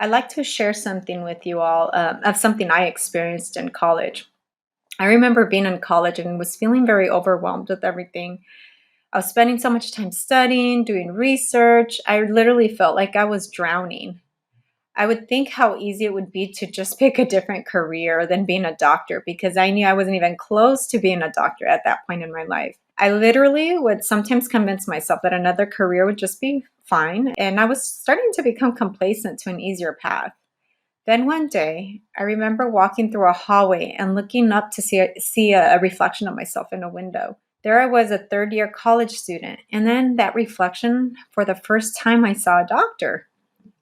I'd like to share something with you all of something I experienced in college. I remember being in college and was feeling very overwhelmed with everything. I was spending so much time studying, doing research. I literally felt like I was drowning. I would think how easy it would be to just pick a different career than being a doctor because I knew I wasn't even close to being a doctor at that point in my life. I literally would sometimes convince myself that another career would just be fine, and I was starting to become complacent to an easier path. Then one day, I remember walking through a hallway and looking up to see a reflection of myself in a window. There I was, a third year college student, and then that reflection, for the first time, I saw a doctor.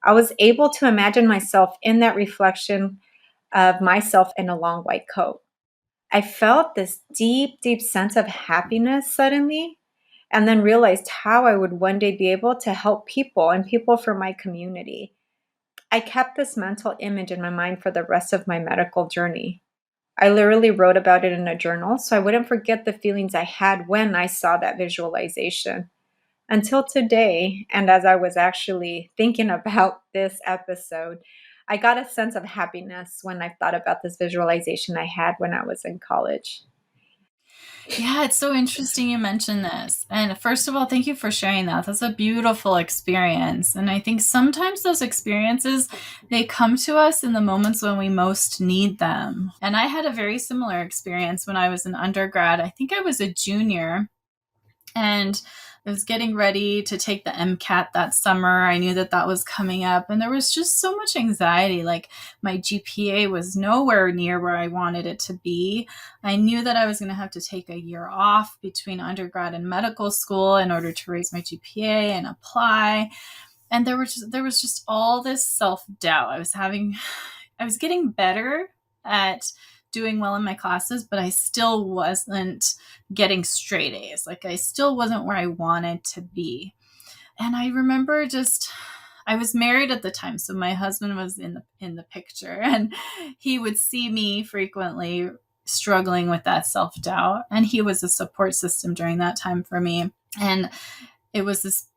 I was able to imagine myself in that reflection of myself in a long white coat. I felt this deep, deep sense of happiness suddenly, and then realized how I would one day be able to help people and people from my community. I kept this mental image in my mind for the rest of my medical journey. I literally wrote about it in a journal so I wouldn't forget the feelings I had when I saw that visualization. Until today, and as I was actually thinking about this episode, I got a sense of happiness when I thought about this visualization I had when I was in college. Yeah, it's so interesting you mentioned this. And first of all, thank you for sharing that. That's a beautiful experience. And I think sometimes those experiences, they come to us in the moments when we most need them. And I had a very similar experience when I was an undergrad. I think I was a junior, and I was getting ready to take the MCAT that summer. I knew that that was coming up, and there was just so much anxiety. Like, my GPA was nowhere near where I wanted it to be. I knew that I was going to have to take a year off between undergrad and medical school in order to raise my GPA and apply. And there was just all this self-doubt. I was getting better at doing well in my classes, but I still wasn't getting straight A's. Like, I still wasn't where I wanted to be. And I remember I was married at the time, so my husband was in the picture, and he would see me frequently struggling with that self-doubt, and he was a support system during that time for me. And it was this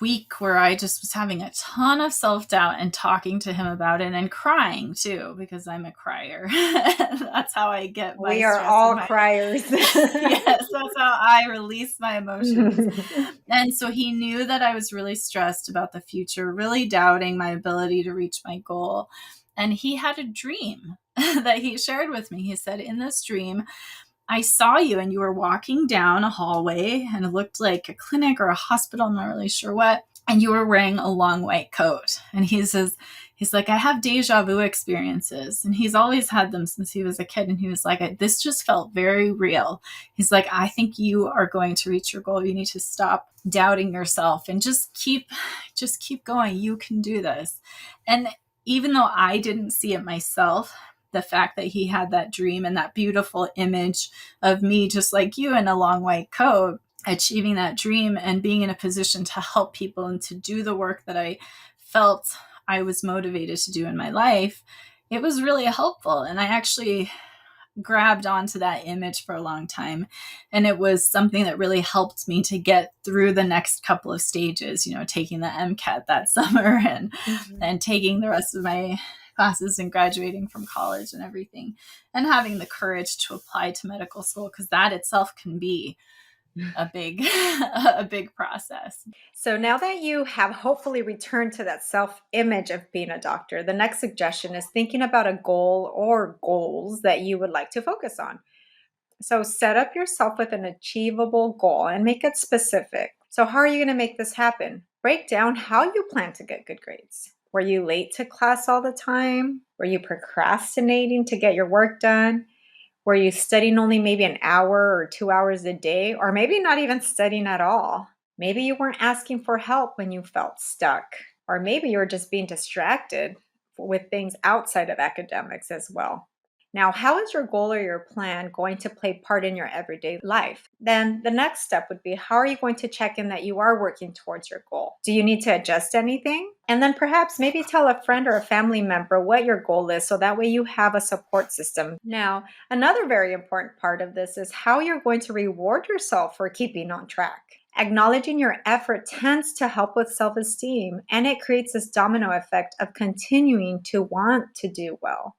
week where I just was having a ton of self-doubt and talking to him about it and crying too, because I'm a crier. That's how I get my We are stress all and my criers. yes, that's how I release my emotions. And so he knew that I was really stressed about the future, really doubting my ability to reach my goal. And he had a dream that he shared with me. He said, in this dream, I saw you and you were walking down a hallway, and it looked like a clinic or a hospital. I'm not really sure what. And you were wearing a long white coat. And he's like, I have deja vu experiences. And he's always had them since he was a kid. And he was like, this just felt very real. He's like, I think you are going to reach your goal. You need to stop doubting yourself and just keep going. You can do this. And even though I didn't see it myself, the fact that he had that dream and that beautiful image of me, just like you, in a long white coat, achieving that dream and being in a position to help people and to do the work that I felt I was motivated to do in my life, it was really helpful. And I actually grabbed onto that image for a long time. And it was something that really helped me to get through the next couple of stages, taking the MCAT that summer and taking the rest of my classes and graduating from college and everything, and having the courage to apply to medical school, because that itself can be a big a big process. So now that you have hopefully returned to that self-image of being a doctor, the next suggestion is thinking about a goal or goals that you would like to focus on. So set up yourself with an achievable goal and make it specific. So how are you going to make this happen? Break down how you plan to get good grades. Were you late to class all the time? Were you procrastinating to get your work done? Were you studying only maybe an hour or 2 hours a day? Or maybe not even studying at all? Maybe you weren't asking for help when you felt stuck. Or maybe you were just being distracted with things outside of academics as well. Now, how is your goal or your plan going to play part in your everyday life? Then the next step would be, how are you going to check in that you are working towards your goal? Do you need to adjust anything? And then perhaps maybe tell a friend or a family member what your goal is, so that way you have a support system. Now, another very important part of this is how you're going to reward yourself for keeping on track. Acknowledging your effort tends to help with self esteem, and it creates this domino effect of continuing to want to do well.